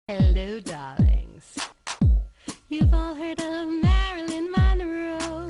Hello, darlings. You've all heard of Marilyn Monroe.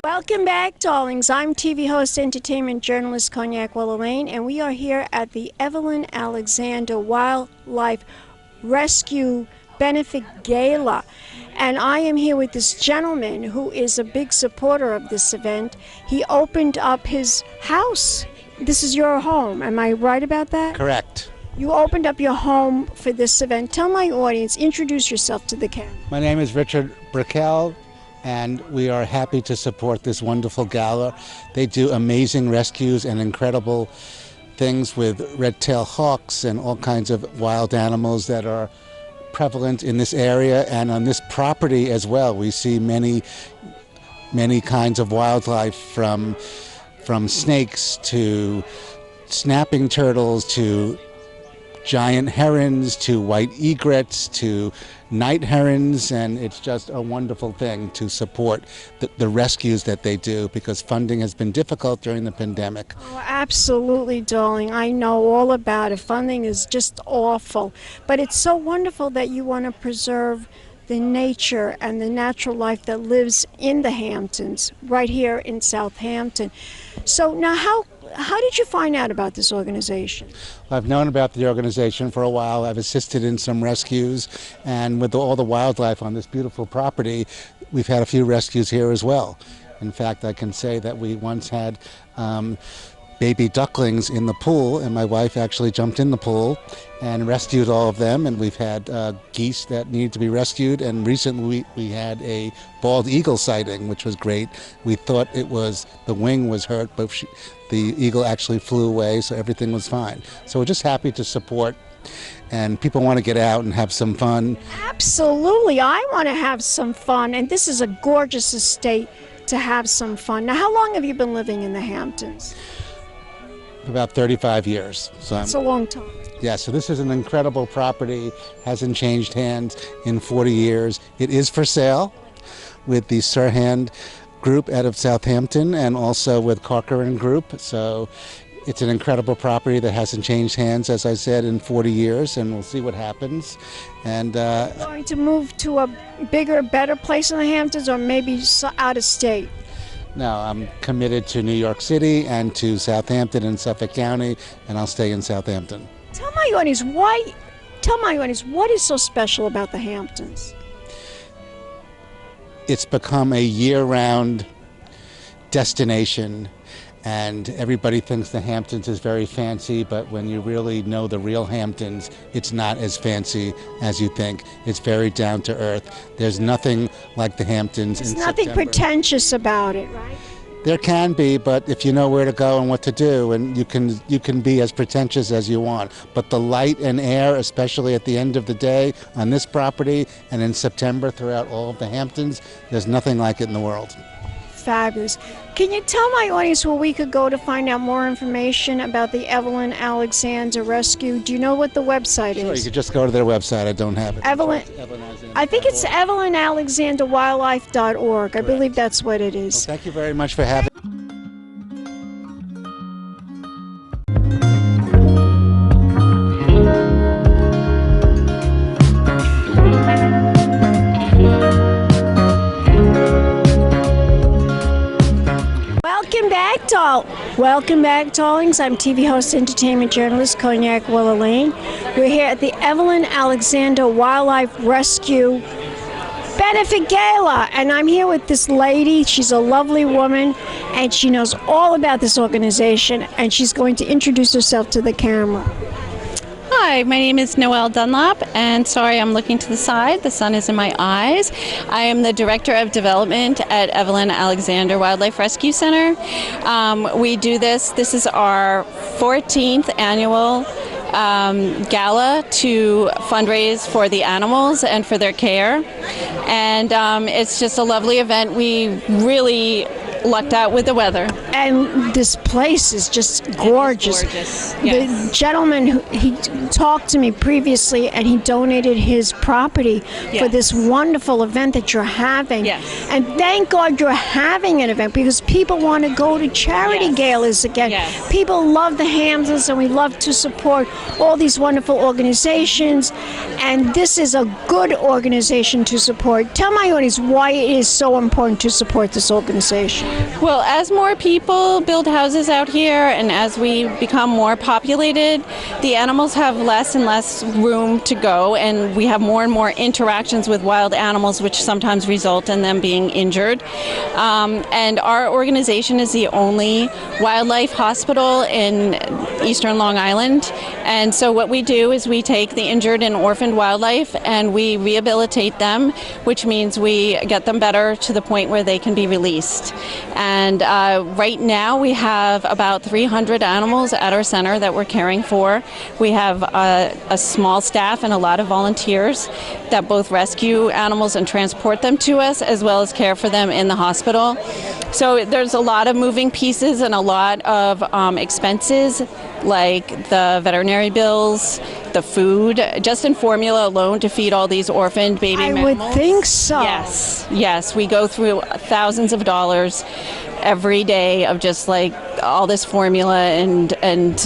Welcome back, darlings. I'm TV host, entertainment journalist Cognac Wellerlane, and we are here at the Evelyn Alexander Wildlife Rescue Benefit Gala. And I am here with this gentleman who is a big supporter of this event. He opened up his house. This is your home. Am I right about that? Correct. You opened up your home for this event. Tell my audience, introduce yourself to the camera. My name is Richard Brickell, and we are happy to support this wonderful gala. They do amazing rescues and incredible things with red-tailed hawks and all kinds of wild animals that are prevalent in this area and on this property as well. We see many kinds of wildlife, from snakes to snapping turtles to giant herons to white egrets to night herons, and it's just a wonderful thing to support the rescues that they do, because funding has been difficult during the pandemic. Oh, absolutely, darling. I know all about it. Funding is just awful. But it's so wonderful that you want to preserve the nature and the natural life that lives in the Hamptons, right here in Southampton. So now how did you find out about this organization? I've known about the organization for a while. I've assisted in some rescues, and with all the wildlife on this beautiful property, we've had a few rescues here as well. In fact, I can say that we once had baby ducklings in the pool, and my wife actually jumped in the pool and rescued all of them. And we've had geese that needed to be rescued, and recently we had a bald eagle sighting, which was great. We thought it was the wing was hurt, but the eagle actually flew away, so everything was fine. So we're just happy to support, and people want to get out and have some fun. Absolutely, I want to have some fun, and this is a gorgeous estate to have some fun. Now, how long have you been living in the Hamptons? About 35 years. So That's a long time. Yeah, so this is an incredible property, hasn't changed hands in 40 years. It is for sale with the Sirhan Group out of Southampton and also with Corcoran Group. So it's an incredible property that hasn't changed hands, as I said, in 40 years, and we'll see what happens. And going to move to a bigger, better place in the Hamptons, or maybe out of state? No, I'm committed to New York City and to Southampton and Suffolk County, and I'll stay in Southampton. Tell my audience what is so special about the Hamptons? It's become a year-round destination, and everybody thinks the Hamptons is very fancy, but when you really know the real Hamptons, it's not as fancy as you think. It's very down to earth. There's nothing like the Hamptons in September. There's nothing pretentious about it, right? There can be, but if you know where to go and what to do, and you can be as pretentious as you want. But the light and air, especially at the end of the day on this property and in September throughout all of the Hamptons, there's nothing like it in the world. Fabulous. Can you tell my audience where we could go to find out more information about the Evelyn Alexander Rescue? Do you know what the website Sure, is? you could just go to their website. I don't have it. Evelyn, I think it's evelynalexanderwildlife.org. I believe that's what it is. Well, thank you very much for having me. Welcome back, darlings. I'm TV host, entertainment journalist, Cognac, Wellerlane. We're here at the Evelyn Alexander Wildlife Rescue Benefit Gala, and I'm here with this lady. She's a lovely woman, and she knows all about this organization, and she's going to introduce herself to the camera. Hi, my name is Noel Dunlop, and sorry I'm looking to the side. The sun is in my eyes. I am the Director of Development at Evelyn Alexander Wildlife Rescue Center. We do this is our 14th annual gala to fundraise for the animals and for their care. And it's just a lovely event. We really lucked out with the weather. And this place is just gorgeous. Yes. The gentleman, he talked to me previously, and he donated his property for this wonderful event that you're having. Yes. And thank God you're having an event, because people want to go to charity galas again. Yes. People love the Hamptons, and we love to support all these wonderful organizations. And this is a good organization to support. Tell my audience why it is so important to support this organization. Well, as more people build houses out here and as we become more populated, the animals have less and less room to go, and we have more and more interactions with wild animals, which sometimes result in them being injured. And our organization is the only wildlife hospital in eastern Long Island. And so what we do is we take the injured and orphaned wildlife and we rehabilitate them, which means we get them better to the point where they can be released. And right now we have about 300 animals at our center that we're caring for. We have a small staff and a lot of volunteers that both rescue animals and transport them to us, as well as care for them in the hospital. So there's a lot of moving pieces and a lot of expenses, like the veterinary bills, the food, just in formula alone to feed all these orphaned baby mammals. I would think so. Yes, we go through thousands of dollars every day of just like all this formula and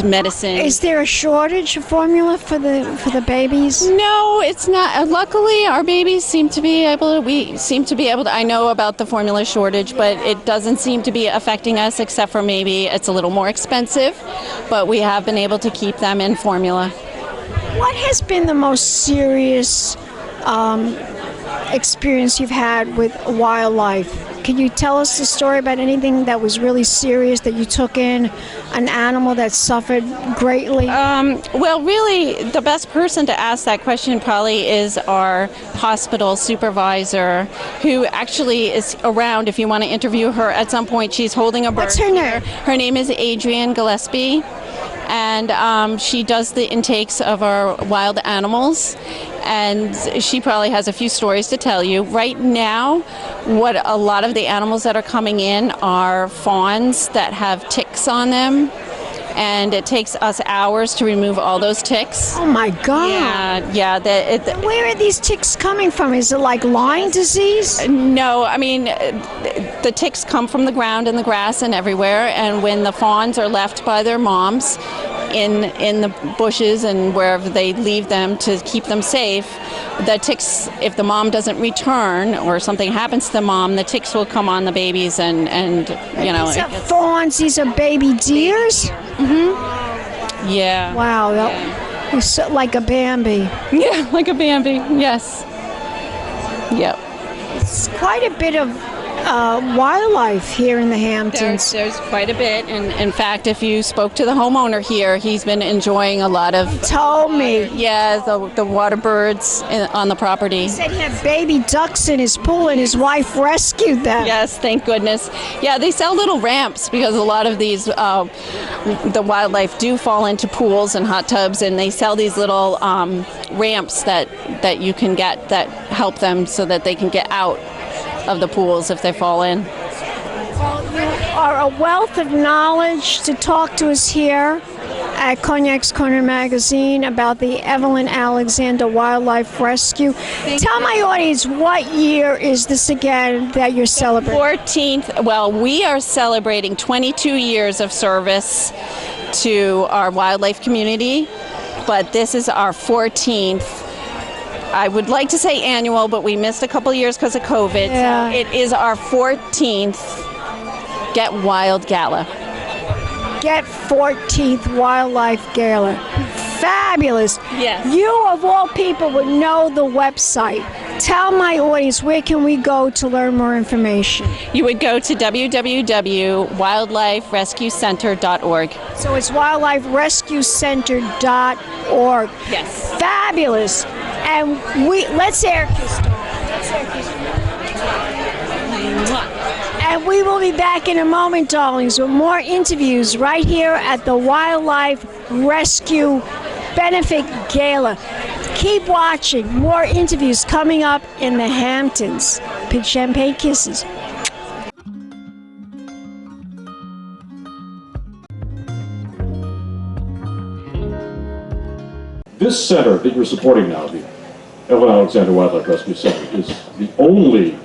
medicine. Is there a shortage of formula for the babies? No, it's not. Luckily, our babies seem to be able to, I know about the formula shortage, but it doesn't seem to be affecting us, except for maybe it's a little more expensive, but we have been able to keep them in formula. What has been the most serious experience you've had with wildlife? Can you tell us the story about anything that was really serious that you took in, an animal that suffered greatly? Well, really, the best person to ask that question probably is our hospital supervisor, who actually is around if you want to interview her at some point. She's holding a bird. What's her name? Her name is Adrienne Gillespie, and she does the intakes of our wild animals, and she probably has a few stories to tell you. Right now, what a lot of the animals that are coming in are fawns that have ticks on them, and it takes us hours to remove all those ticks. Oh my God! Yeah. Where are these ticks coming from? Is it like Lyme disease? No, I mean, the ticks come from the ground and the grass and everywhere, and when the fawns are left by their moms in the bushes and wherever they leave them to keep them safe, the ticks, if the mom doesn't return or something happens to the mom, the ticks will come on the babies and you know. These are fawns, these are baby deers? Mm-hmm. Yeah. Wow, it's so, like a Bambi. Yeah, like a Bambi, yes. Yep. It's quite a bit of wildlife here in the Hamptons. There's quite a bit, and in fact, if you spoke to the homeowner here, he's been enjoying a lot of. He told me. Yeah, the water birds on the property. He said he had baby ducks in his pool, and his wife rescued them. Yes, thank goodness. Yeah, they sell little ramps because a lot of these, the wildlife do fall into pools and hot tubs, and they sell these little ramps that you can get that help them so that they can get out of the pools if they fall in. Well, you are a wealth of knowledge to talk to us here at Cognac's Corner Magazine about the Evelyn Alexander Wildlife Rescue. Tell my audience, what year is this again that you're celebrating? 14th. Well, we are celebrating 22 years of service to our wildlife community, but this is our 14th. I would like to say annual, but we missed a couple years because of COVID. Yeah. So it is our 14th Get Wild Gala. Get 14th Wildlife Gala. Fabulous. Yes. You, of all people, would know the website. Tell my audience, where can we go to learn more information? You would go to www.wildliferescuecenter.org. So it's wildliferescuecenter.org. Yes. Fabulous. And let's air kiss. And we will be back in a moment, darlings, with more interviews right here at the Wildlife Rescue Benefit Gala. Keep watching. More interviews coming up in the Hamptons. Big champagne kisses. This center that you're supporting now, the Evelyn Alexander Wildlife Rescue Center, is the only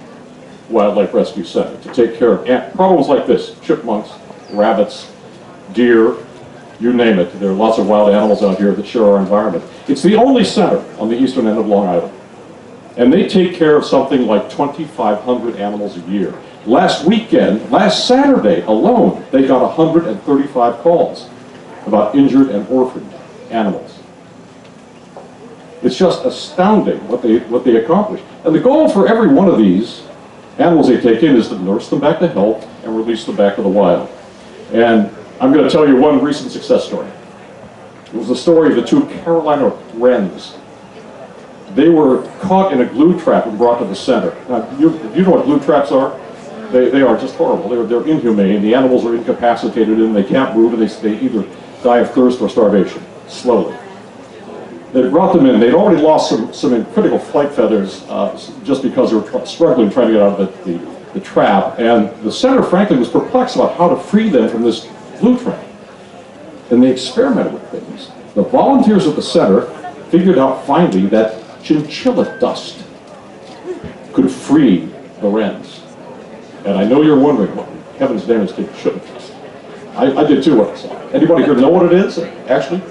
wildlife rescue center to take care of problems like this: chipmunks, rabbits, deer, you name it. There are lots of wild animals out here that share our environment. It's the only center on the eastern end of Long Island. And they take care of something like 2,500 animals a year. Last Saturday alone, they got 135 calls about injured and orphaned animals. It's just astounding what they accomplish. And the goal for every one of these animals they take in is to nurse them back to health and release them back to the wild. And I'm going to tell you one recent success story. It was the story of the two Carolina wrens. They were caught in a glue trap and brought to the center. Now, you know what glue traps are? They are just horrible. They're inhumane. The animals are incapacitated and they can't move, and they either die of thirst or starvation, slowly. They brought them in. They'd already lost some critical flight feathers just because they were struggling trying to get out of the trap. And the center, frankly, was perplexed about how to free them from this glue trap. And they experimented with things. The volunteers at the center figured out finally that chinchilla dust could free the wrens. And I know you're wondering, what in heaven's name is chinchilla dust? I did too when I saw it. Anybody here know what it is, actually?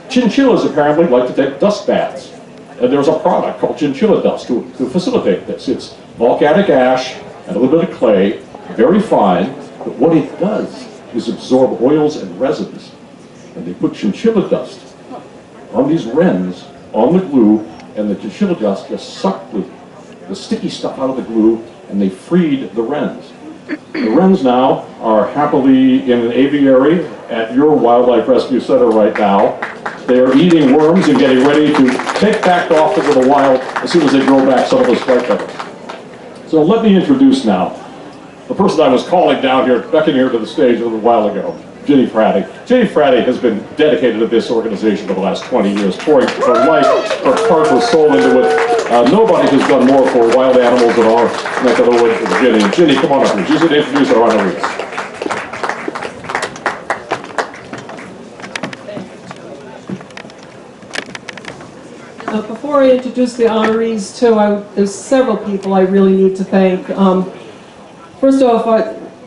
Chinchillas apparently like to take dust baths. And there's a product called chinchilla dust to facilitate this. It's volcanic ash and a little bit of clay, very fine, but what it does is absorb oils and resins. And they put chinchilla dust on these wrens, on the glue, and the chinchilla dust just sucked the sticky stuff out of the glue and they freed the wrens. The wrens now are happily in an aviary at your wildlife rescue center right now. They are eating worms and getting ready to take back off into the wild as soon as they grow back some of those flight feathers. So let me introduce now the person I was calling down here, beckoning her to the stage a little while ago, Ginny Frati. Ginny Frati has been dedicated to this organization for the last 20 years, pouring her life, her heart, her soul into it. Nobody has done more for wild animals in our neck of the woods than Ginny. Ginny, come on up here. She's going to introduce our honorees. Before I introduce the honorees, too, there's several people I really need to thank. First off,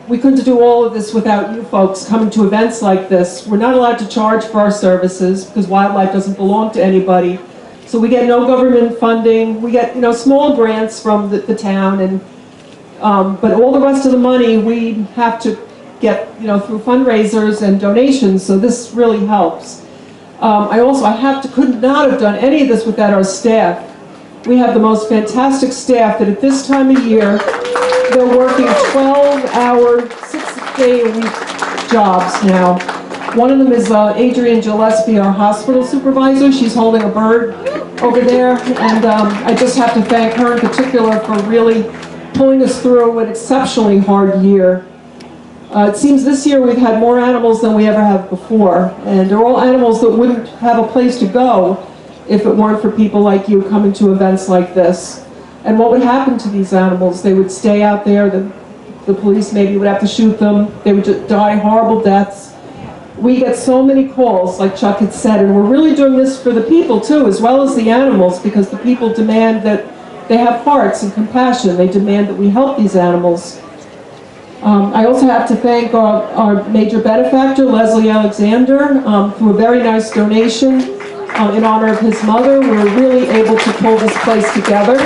we couldn't do all of this without you folks coming to events like this. We're not allowed to charge for our services because wildlife doesn't belong to anybody. So we get no government funding. We get, small grants from the town, and but all the rest of the money we have to get, through fundraisers and donations. So this really helps. I could not have done any of this without our staff. We have the most fantastic staff that at this time of year, they're working 12-hour, 6-day-a-week jobs now. One of them is Adrienne Gillespie, our hospital supervisor. She's holding a bird over there, and I just have to thank her in particular for really pulling us through an exceptionally hard year. It seems this year we've had more animals than we ever have before, and they're all animals that wouldn't have a place to go if it weren't for people like you coming to events like this. And what would happen to these animals? They would stay out there, the police maybe would have to shoot them, they would just die horrible deaths. We get so many calls, like Chuck had said, and we're really doing this for the people too, as well as the animals, because the people demand that they have hearts and compassion. They demand that we help these animals. I also have to thank our major benefactor, Leslie Alexander, through a very nice donation in honor of his mother. We were really able to pull this place together.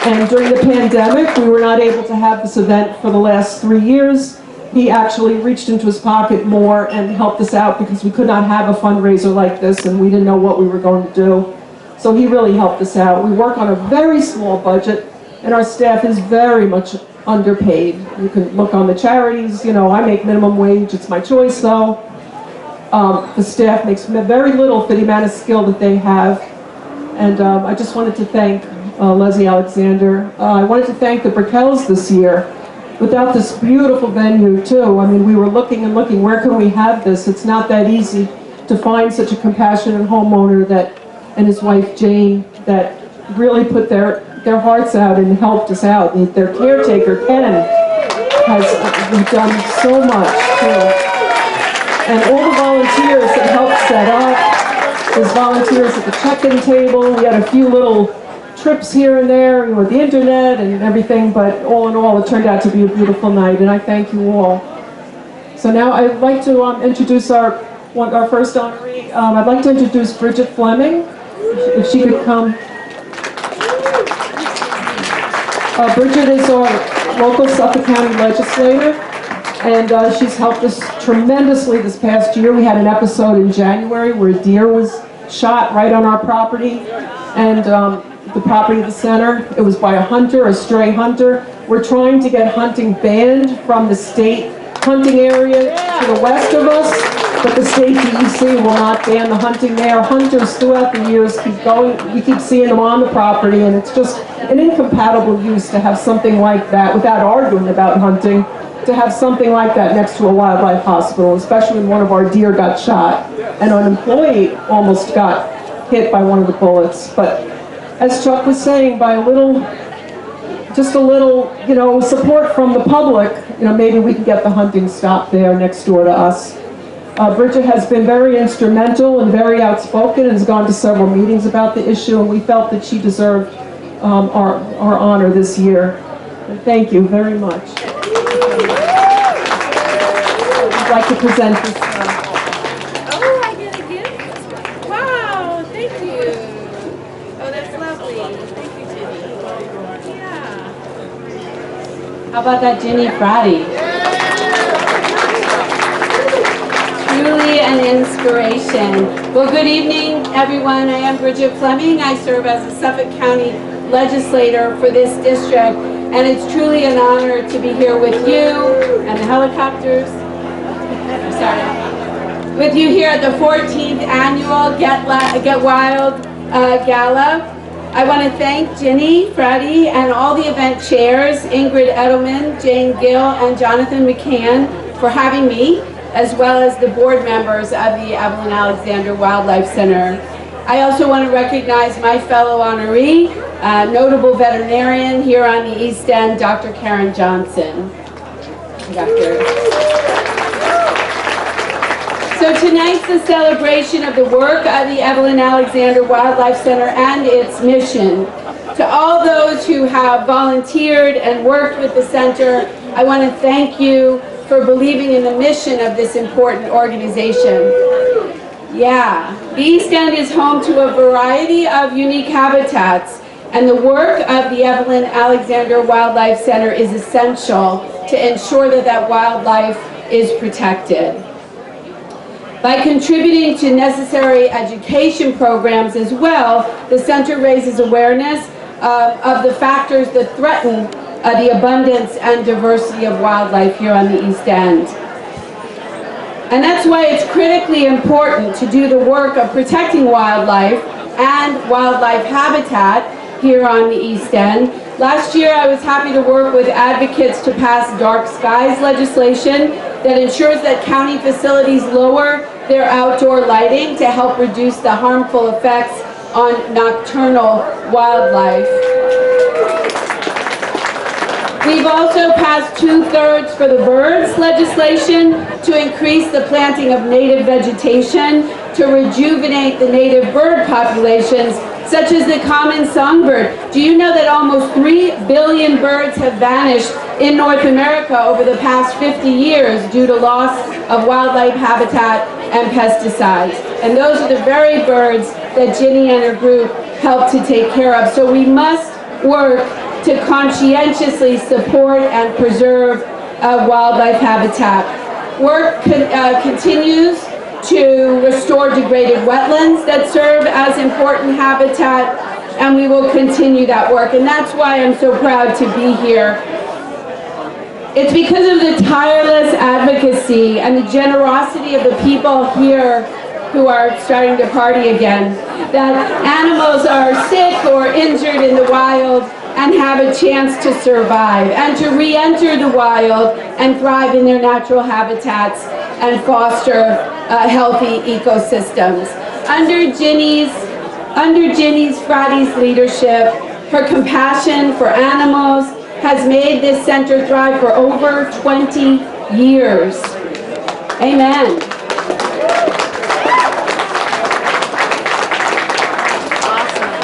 And during the pandemic, we were not able to have this event for the last 3 years. He actually reached into his pocket more and helped us out because we could not have a fundraiser like this and we didn't know what we were going to do. So he really helped us out. We work on a very small budget and our staff is very much underpaid. You can look on the charities, I make minimum wage, it's my choice though. The staff makes very little for the amount of skill that they have. And I just wanted to thank Leslie Alexander. I wanted to thank the Brickells this year. Without this beautiful venue too, I mean, we were looking and looking, where can we have this? It's not that easy to find such a compassionate homeowner and his wife Jane that really put their hearts out and helped us out. Their caretaker, Ken, has done so much too. And all the volunteers that helped set up, there's volunteers at the check-in table. We had a few little trips here and there, with the internet and everything, but all in all, it turned out to be a beautiful night, and I thank you all. So now I'd like to introduce our first honoree. I'd like to introduce Bridget Fleming, if she could come. Bridget is our local Suffolk County legislator, and she's helped us tremendously this past year. We had an episode in January where a deer was shot right on our property, and the property of the center. It was by a hunter, a stray hunter. We're trying to get hunting banned from the state hunting area to the west of us, but the state DEC will not ban the hunting there. Hunters throughout the years keep going. We keep seeing them on the property, and it's just an incompatible use to have something like that, without arguing about hunting, to have something like that next to a wildlife hospital, especially when one of our deer got shot and an employee almost got hit by one of the bullets. But as Chuck was saying, by just a little, support from the public, maybe we can get the hunting stopped there next door to us. Bridget has been very instrumental and very outspoken and has gone to several meetings about the issue, and we felt that she deserved our honor this year. And thank you very much. I'd like to present this. Oh, I get a gift? Wow, thank you. Oh, that's lovely. Thank you, Ginny. Yeah. How about that Ginny Frati? Truly an inspiration. Well, good evening, everyone. I am Bridget Fleming. I serve as a Suffolk County legislator for this district. and it's truly an honor to be here with you and the helicopters. Sorry. With you here at the 14th annual Get Wild Gala. I want to thank Ginny, Frati, and all the event chairs, Ingrid, Edelman, Jane Gill, and Jonathan McCann, for having me, as well as the board members of the Evelyn Alexander Wildlife Center. I also want to recognize my fellow honoree, notable veterinarian here on the East End, Dr. Karen Johnston. So tonight's the celebration of the work of the Evelyn Alexander Wildlife Center and its mission. To all those who have volunteered and worked with the center, I want to thank you for believing in the mission of this important organization. Yeah, the East End is home to a variety of unique habitats, and the work of the Evelyn Alexander Wildlife Center is essential to ensure that that wildlife is protected. By contributing to necessary education programs as well, the center raises awareness of the factors that threaten the abundance and diversity of wildlife here on the East End. And that's why it's critically important to do the work of protecting wildlife and wildlife habitat here on the East End. Last year I was happy to work with advocates to pass dark skies legislation that ensures that county facilities lower their outdoor lighting to help reduce the harmful effects on nocturnal wildlife. We've also passed 2/3 for the birds legislation to increase the planting of native vegetation to rejuvenate the native bird populations, such as the common songbird. Do you know that almost 3 billion birds have vanished in North America over the past 50 years due to loss of wildlife habitat and pesticides? And those are the very birds that Ginny and her group help to take care of. So we must work to conscientiously support and preserve wildlife habitat. Work continues to restore degraded wetlands that serve as important habitat, and we will continue that work. And that's why I'm so proud to be here. It's because of the tireless advocacy and the generosity of the people here who are starting to party again, that animals are sick or injured in the wild and have a chance to survive and to re-enter the wild and thrive in their natural habitats and foster healthy ecosystems. Under Ginny's, Frati's leadership, her compassion for animals has made this center thrive for over 20 years. Amen.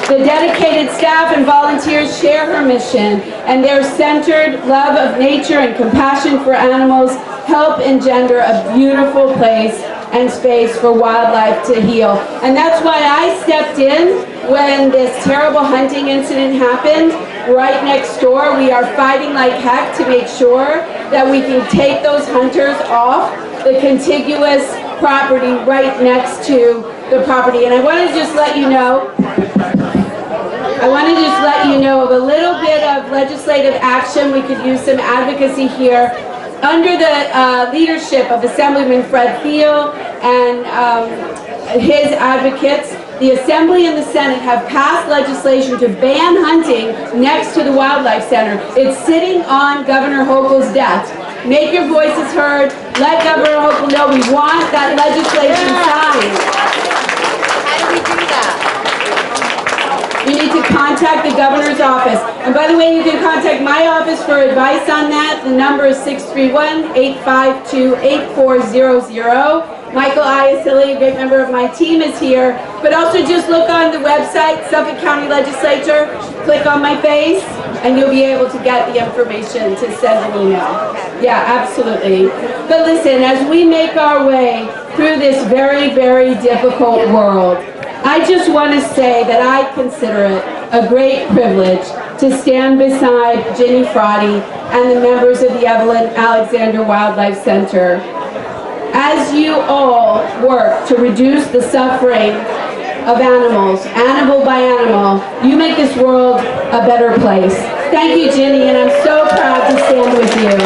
The dedicated staff and volunteers share her mission, and their centered love of nature and compassion for animals help engender a beautiful place and space for wildlife to heal. And that's why I stepped in when this terrible hunting incident happened right next door. We are fighting like heck to make sure that we can take those hunters off the contiguous property right next to the property. And I want to just let you know of a little bit of legislative action. We could use some advocacy here. Under the leadership of Assemblyman Fred Thiel and his advocates, the Assembly and the Senate have passed legislation to ban hunting next to the Wildlife Center. It's sitting on Governor Hochul's desk. Make your voices heard. Let Governor Hochul know we want that legislation signed. How do we do that? You need to contact the governor's office. And by the way, you can contact my office for advice on that. The number is 631-852-8400. Michael Iacilli, a great member of my team, is here. But also just look on the website, Suffolk County Legislature, click on my face, and you'll be able to get the information to send an email. Yeah, absolutely. But listen, as we make our way through this very, very difficult world, I just want to say that I consider it a great privilege to stand beside Ginny Frati and the members of the Evelyn Alexander Wildlife Center. As you all work to reduce the suffering of animals, animal by animal, you make this world a better place. Thank you, Ginny, and I'm so proud to stand with you.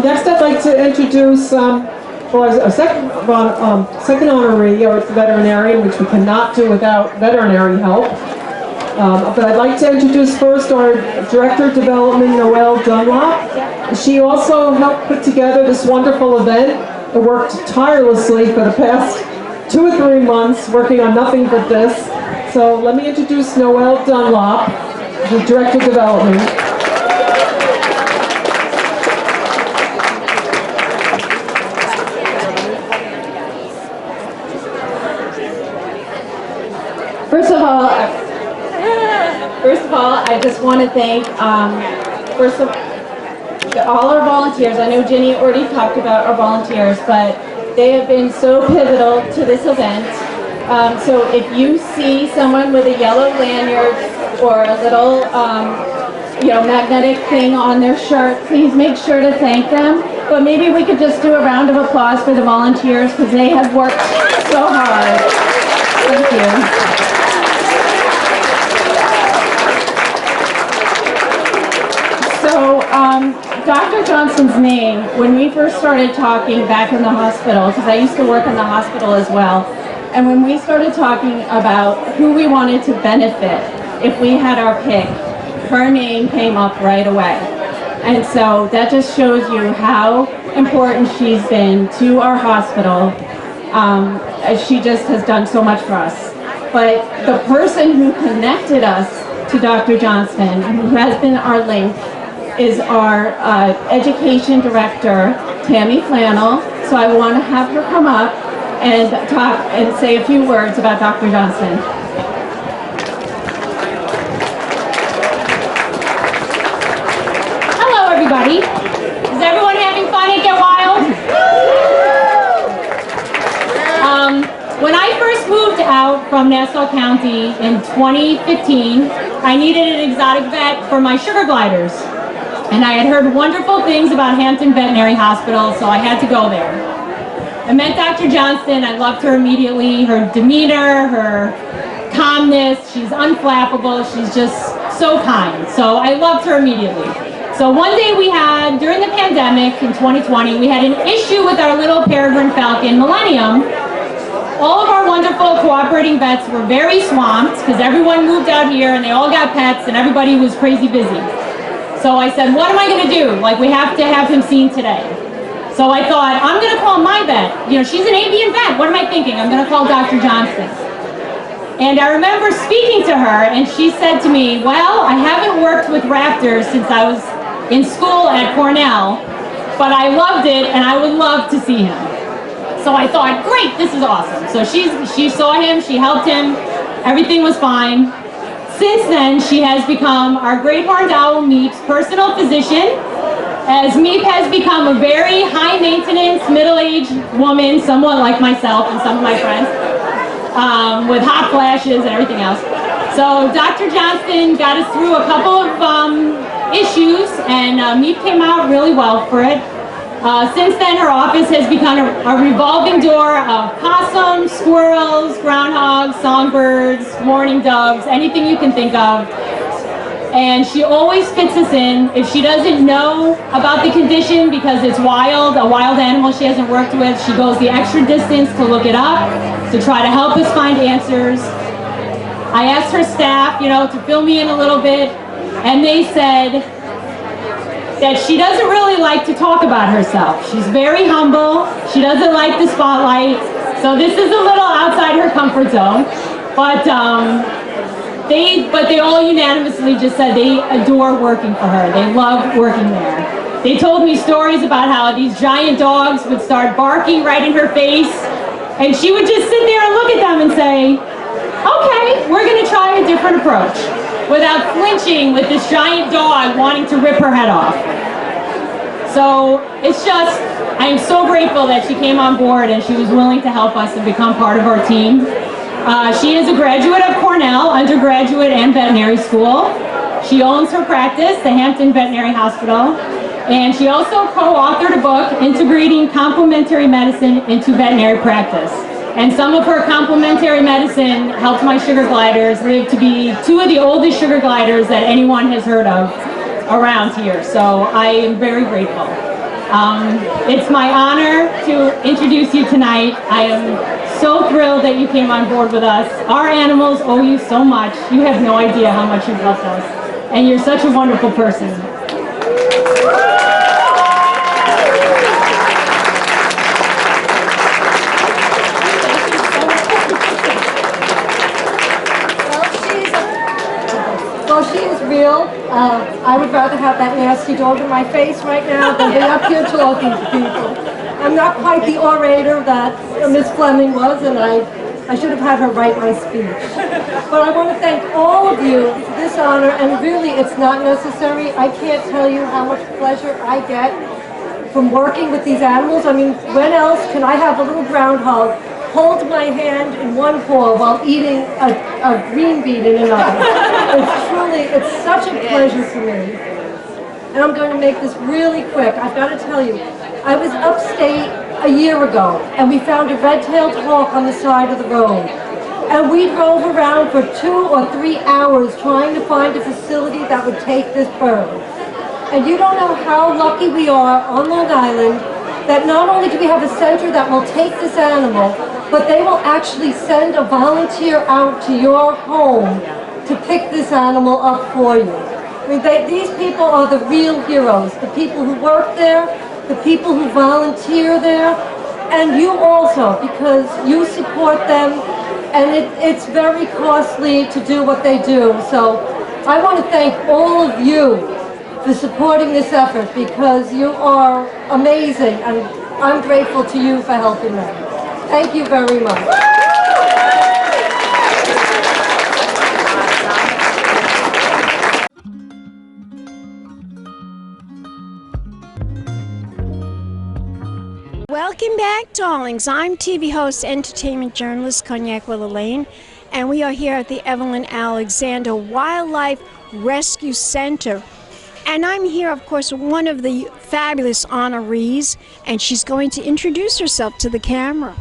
Next, I'd like to introduce a second honoree, or veterinarian, which we cannot do without veterinary help. But I'd like to introduce first our Director of Development, Noel Dunlop. She also helped put together this wonderful event and worked tirelessly for the past 2 or 3 months, working on nothing but this. So let me introduce Noel Dunlop, the Director of Development. First of all, I just want to thank all our volunteers. I know Ginny already talked about our volunteers, but they have been so pivotal to this event. So if you see someone with a yellow lanyard or a little, magnetic thing on their shirt, please make sure to thank them. But maybe we could just do a round of applause for the volunteers because they have worked so hard. Thank you. So, Dr. Johnston's name, when we first started talking back in the hospital, because I used to work in the hospital as well, and when we started talking about who we wanted to benefit if we had our pick, her name came up right away. And so that just shows you how important she's been to our hospital. She just has done so much for us. But the person who connected us to Dr. Johnston, who has been our link, is our education director, Tammy Flannel. So I want to have her come up and talk and say a few words about Dr. Johnston. Hello, everybody. Is everyone having fun at Get Wild? When I first moved out from Nassau County in 2015, I needed an exotic vet for my sugar gliders. And I had heard wonderful things about Hampton Veterinary Hospital, so I had to go there. I met Dr. Johnston. I loved her immediately. Her demeanor, her calmness, she's unflappable. She's just so kind. So I loved her immediately. So one day during the pandemic in 2020, we had an issue with our little peregrine falcon, Millennium. All of our wonderful cooperating vets were very swamped because everyone moved out here and they all got pets and everybody was crazy busy. So I said, what am I going to do? Like, we have to have him seen today. So I thought, I'm going to call my vet. She's an avian vet. What am I thinking? I'm going to call Dr. Johnston. And I remember speaking to her, and she said to me, well, I haven't worked with raptors since I was in school at Cornell, but I loved it, and I would love to see him. So I thought, great, this is awesome. So she saw him, she helped him, everything was fine. Since then, she has become our Great Horned Owl Meep's personal physician, as Meep has become a very high-maintenance, middle-aged woman, somewhat like myself and some of my friends, with hot flashes and everything else. So Dr. Johnston got us through a couple of issues, and Meep came out really well for it. Since then, her office has become a revolving door of possums, squirrels, groundhogs, songbirds, mourning doves, anything you can think of. And she always fits us in. If she doesn't know about the condition because it's a wild animal she hasn't worked with, she goes the extra distance to look it up, to try to help us find answers. I asked her staff, to fill me in a little bit, and they said that she doesn't really like to talk about herself. She's very humble. She doesn't like the spotlight. So this is a little outside her comfort zone. But they all unanimously just said they adore working for her. They love working there. They told me stories about how these giant dogs would start barking right in her face, and she would just sit there and look at them and say, okay, we're gonna try a different approach, without flinching with this giant dog wanting to rip her head off. So it's just, I am so grateful that she came on board and she was willing to help us and become part of our team. She is a graduate of Cornell, undergraduate and veterinary school. She owns her practice, the Hampton Veterinary Hospital, And she also co-authored a book, Integrating Complementary Medicine into Veterinary Practice. And some of her complementary medicine helped my sugar gliders live to be 2 of the oldest sugar gliders that anyone has heard of around here. So I am very grateful. It's my honor to introduce you tonight. I am so thrilled that you came on board with us. Our animals owe you so much. You have no idea how much you've helped us. And you're such a wonderful person. Well, she is real. I would rather have that nasty dog in my face right now than be up here talking to people. I'm not quite the orator that Miss Fleming was, and I should have had her write my speech. But I want to thank all of you for this honor, and really it's not necessary. I can't tell you how much pleasure I get from working with these animals. I mean, when else can I have a little groundhog hold my hand in one paw while eating a green bean in another? It's such a pleasure for me. And I'm going to make this really quick. I've got to tell you, I was upstate a year ago, and we found a red-tailed hawk on the side of the road. And we drove around for 2 or 3 hours trying to find a facility that would take this bird. And you don't know how lucky we are on Long Island that not only do we have a center that will take this animal, but they will actually send a volunteer out to your home to pick this animal up for you. I mean, these people are the real heroes, the people who work there, the people who volunteer there, and you also, because you support them, and it's very costly to do what they do. So I want to thank all of you for supporting this effort, because you are amazing, and I'm grateful to you for helping them. Thank you very much. Welcome back, darlings. I'm TV host, entertainment journalist Cognac Wellerlane, and we are here at the Evelyn Alexander Wildlife Rescue Center. And I'm here, of course, with one of the fabulous honorees, and she's going to introduce herself to the camera.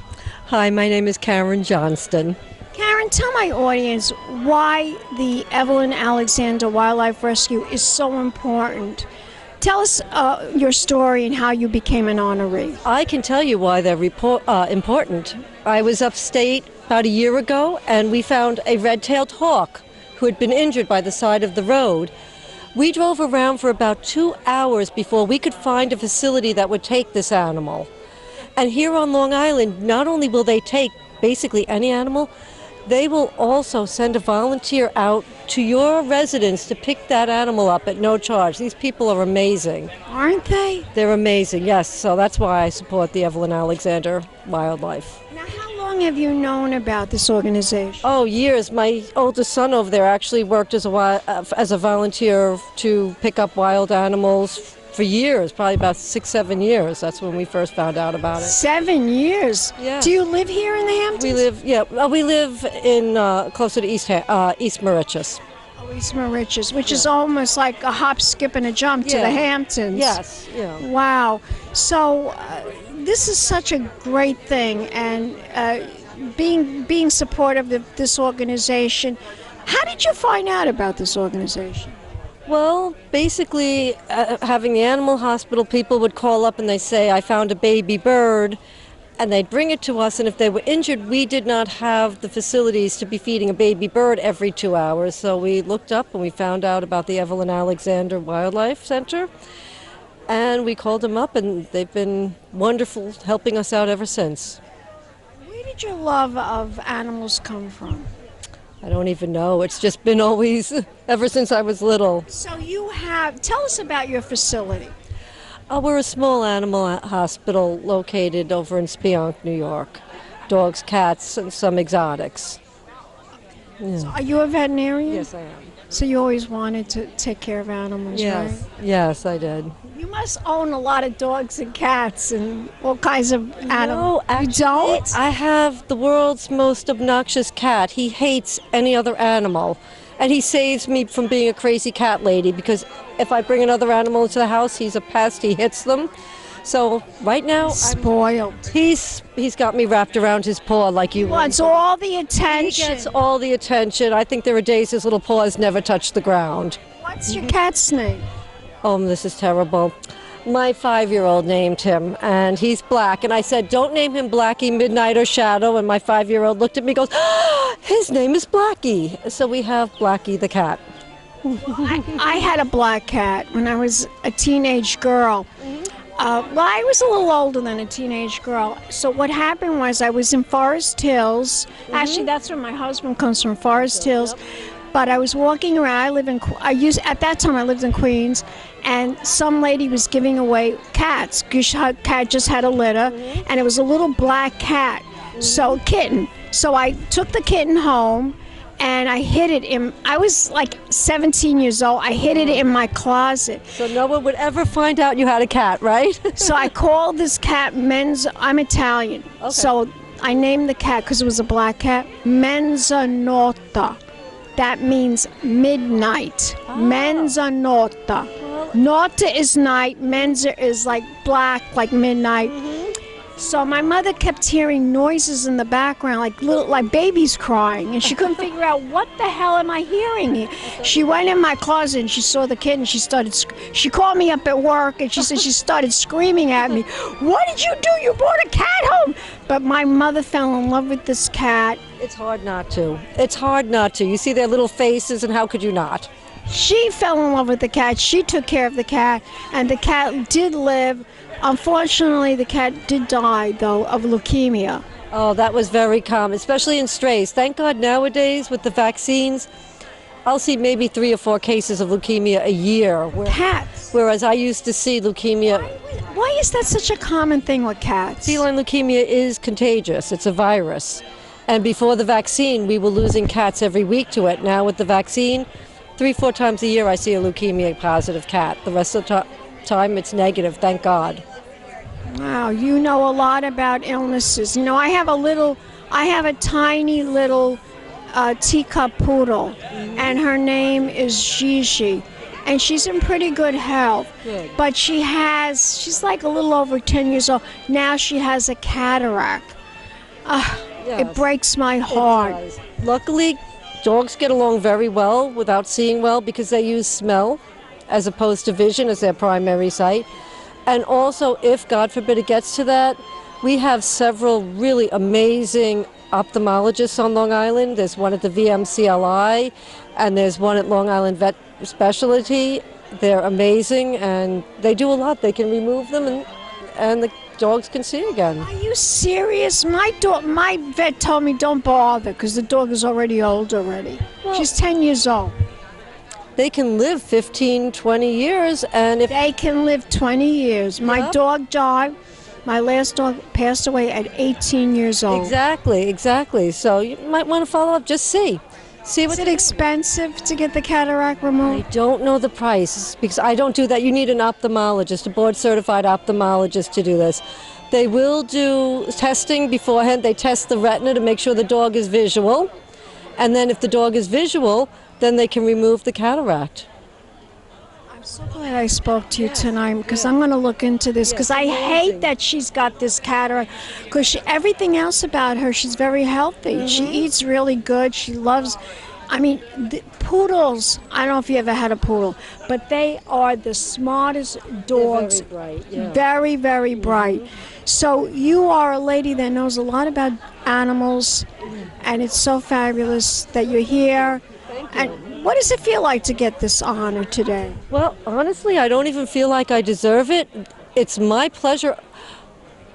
Hi, my name is Karen Johnston. Karen, tell my audience why the Evelyn Alexander Wildlife Rescue is so important. Tell us your story and how you became an honoree. I can tell you why they're important. I was upstate about a year ago, and we found a red-tailed hawk who had been injured by the side of the road. We drove around for about 2 hours before we could find a facility that would take this animal. And here on Long Island, not only will they take basically any animal, they will also send a volunteer out to your residence to pick that animal up at no charge. These people are amazing. Aren't they? They're amazing, yes. So that's why I support the Evelyn Alexander Wildlife. Now, how long have you known about this organization? Oh, years. My oldest son over there actually worked as a volunteer to pick up wild animals for years, probably about 6-7 years. That's when we first found out about it. 7 years? Yeah. Do you live here in the Hamptons? We live in closer to East Mauritius. Oh, East Mauritius, which is almost like a hop, skip, and a jump to the Hamptons. Yes. Yeah. Wow. So this is such a great thing, and being supportive of this organization. How did you find out about this organization? Well, basically, having the animal hospital, people would call up and they say, I found a baby bird, and they'd bring it to us, and if they were injured, we did not have the facilities to be feeding a baby bird every 2 hours. So we looked up and we found out about the Evelyn Alexander Wildlife Center, and we called them up, and they've been wonderful, helping us out ever since. Where did your love of animals come from? I don't even know. It's just been always, ever since I was little. So tell us about your facility. We're a small animal hospital located over in Spionk, New York. Dogs, cats, and some exotics. Yeah. So are you a veterinarian? Yes, I am. So you always wanted to take care of animals, right? Yes, I did. You must own a lot of dogs and cats and all kinds of animals. No, actually, you don't? I have the world's most obnoxious cat. He hates any other animal. And he saves me from being a crazy cat lady, because if I bring another animal into the house, he's a pest, he hits them. So right now, spoiled. He's got me wrapped around his paw like you. He wants all the attention. He gets all the attention. I think there are days his little paws never touch the ground. What's your cat's name? Oh, this is terrible. My 5-year-old named him, and he's black. And I said, don't name him Blackie, Midnight, or Shadow. And my 5-year-old looked at me and goes, oh, his name is Blackie. So we have Blackie the Cat. I had a black cat when I was a teenage girl. Well, I was a little older than a teenage girl. So what happened was I was in Forest Hills. Actually, that's where my husband comes from, Forest Hills. But I was walking around. At that time I lived in Queens, and some lady was giving away cats. Her cat just had a litter, and it was a little black cat, kitten. So I took the kitten home, and I hid it in. I was like 17 years old. I hid it in my closet. So no one would ever find out you had a cat, right? So I called this cat Menza. I'm Italian, so I named the cat because it was a black cat. Mezzanotte. That means midnight. Mezzanotte. Notte is night. Menza is like black, like midnight. So my mother kept hearing noises in the background, like babies crying, and she couldn't figure out what the hell am I hearing. She went in my closet and she saw the kitten. She called me up at work and she said she started screaming at me. What did you do? You brought a cat home. But my mother fell in love with this cat. It's hard not to. It's hard not to. You see their little faces, and how could you not? She fell in love with the cat. She took care of the cat, and the cat did live. Unfortunately, the cat did die, though, of leukemia. Oh, that was very common, especially in strays. Thank God nowadays with the vaccines, I'll see maybe 3 or 4 cases of leukemia a year. Cats. Whereas I used to see leukemia. Why is that such a common thing with cats? Feline leukemia is contagious. It's a virus. And before the vaccine, we were losing cats every week to it. Now with the vaccine, 3-4 times a year I see a leukemia positive cat. The rest of the time it's negative, thank God. Wow, you know a lot about illnesses. You know, I have a tiny little teacup poodle, and her name is Gigi, and she's in pretty good health. Good. But she's like a little over 10 years old. Now she has a cataract. Yes, it breaks my heart. Luckily, dogs get along very well without seeing well because they use smell as opposed to vision as their primary sight. And also, if, God forbid, it gets to that, we have several really amazing ophthalmologists on Long Island. There's one at the VMCLI, and there's one at Long Island Vet Specialty. They're amazing, and they do a lot. They can remove them, and the dogs can see again. Are you serious? My vet told me don't bother because the dog is already old already. Well, she's 10 years old. They can live 15, 20 years, and if they can live 20 years. My dog died. My last dog passed away at 18 years old. Exactly. So you might want to follow up. Just see. Is it expensive to get the cataract removed? I don't know the price because I don't do that. You need an ophthalmologist, a board-certified ophthalmologist to do this. They will do testing beforehand. They test the retina to make sure the dog is visual. And then if the dog is visual, then they can remove the cataract. I'm so glad I spoke to you tonight because I'm going to look into this because I hate that she's got this cataract because everything else about her, she's very healthy. She eats really good. She loves, the poodles, I don't know if you ever had a poodle, but they are the smartest dogs. They're very bright. Very, very bright. So you are a lady that knows a lot about animals, and it's so fabulous that you're here. Thank you. And what does it feel like to get this honor today? Well, honestly, I don't even feel like I deserve it. It's my pleasure.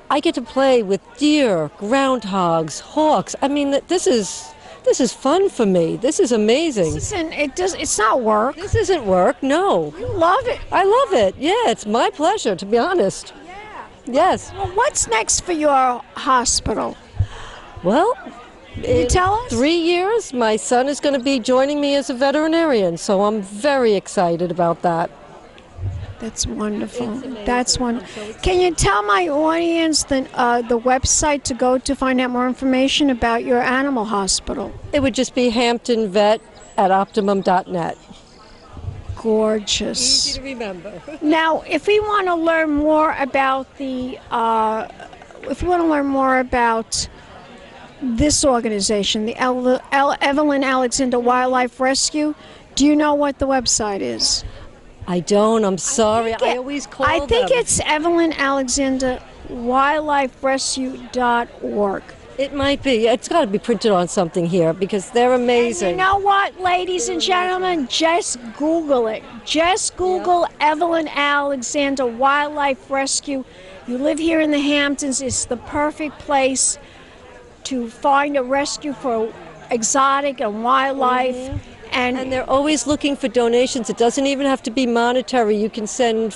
I get to play with deer, groundhogs, hawks. This is fun for me. This is amazing. It's not work. This isn't work, no. You love it. I love it. Yeah, it's my pleasure, to be honest. Yeah. Yes. Well, what's next for your hospital? Well, can you tell us? 3 years, my son is going to be joining me as a veterinarian, so I'm very excited about that. That's wonderful. That's wonderful. Can you tell my audience the website to go to find out more information about your animal hospital? It would just be Hampton Vet evelyn@optimum.net. Gorgeous. Easy to remember. Now, if we want to learn more about this organization, the Evelyn Alexander Wildlife Rescue, do you know what the website is? I don't. I'm sorry. I always call them. I think it's Evelyn Alexander wildliferescue.org. It might be. It's got to be printed on something here because they're amazing. And you know what, ladies and gentlemen? Just Google it. Just Google Evelyn Alexander Wildlife Rescue. You live here in the Hamptons. It's the perfect place to find a rescue for exotic and wildlife. Mm-hmm. And they're always looking for donations. It doesn't even have to be monetary. You can send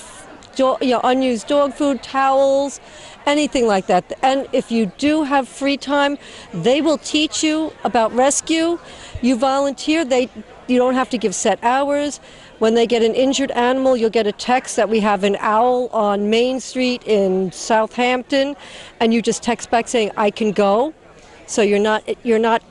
unused dog food, towels, anything like that. And if you do have free time, they will teach you about rescue. You volunteer. You don't have to give set hours. When they get an injured animal, you'll get a text that we have an owl on Main Street in Southampton, and you just text back saying, I can go. So you're not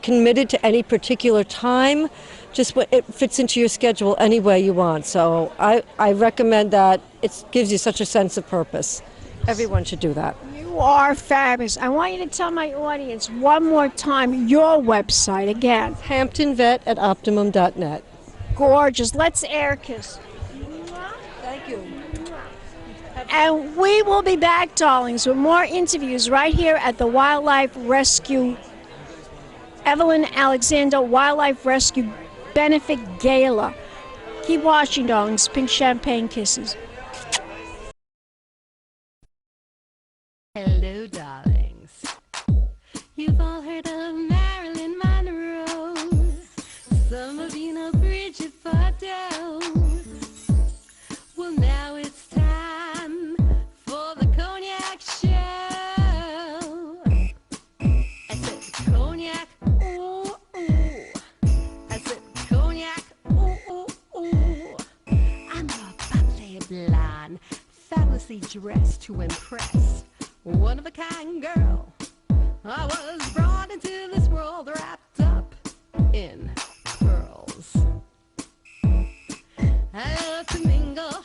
committed to any particular time. Just it fits into your schedule any way you want. So I recommend that. It gives you such a sense of purpose. Everyone should do that. You are fabulous. I want you to tell my audience one more time your website again. HamptonVet@optimum.net. Gorgeous. Let's air kiss. Thank you. And we will be back, darlings, with more interviews right here at the Wildlife Rescue, Evelyn Alexander Wildlife Rescue Benefit Gala. Keep watching, darlings. Pink champagne kisses. Hello, darlings. You've all heard of Marilyn Monroe. Some of you know Bridget Fleming. Well, now it's time for the Cognac show. I said Cognac, ooh, ooh. I said Cognac, ooh, ooh, ooh. I'm a bubbly blonde, fabulously dressed to impress. One of a kind girl. I was brought into this world wrapped up in pearls. I love to mingle,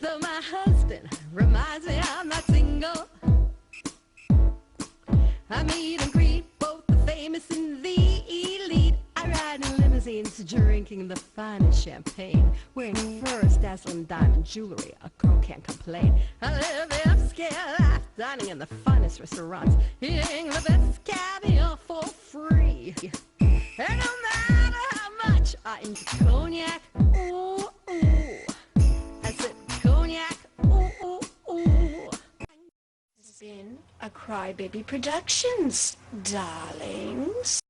though my husband reminds me I'm not single. I meet and greet both the famous and the elite. I ride in limousines, drinking the finest champagne, wearing furs, dazzling diamond jewelry. A girl can't complain. I live the upscale life, dining in the finest restaurants, eating the best caviar for free. And no matter how much I enjoy cognac, ooh, ooh. I said cognac, ooh, ooh, ooh. This has been a Crybaby Productions, darlings.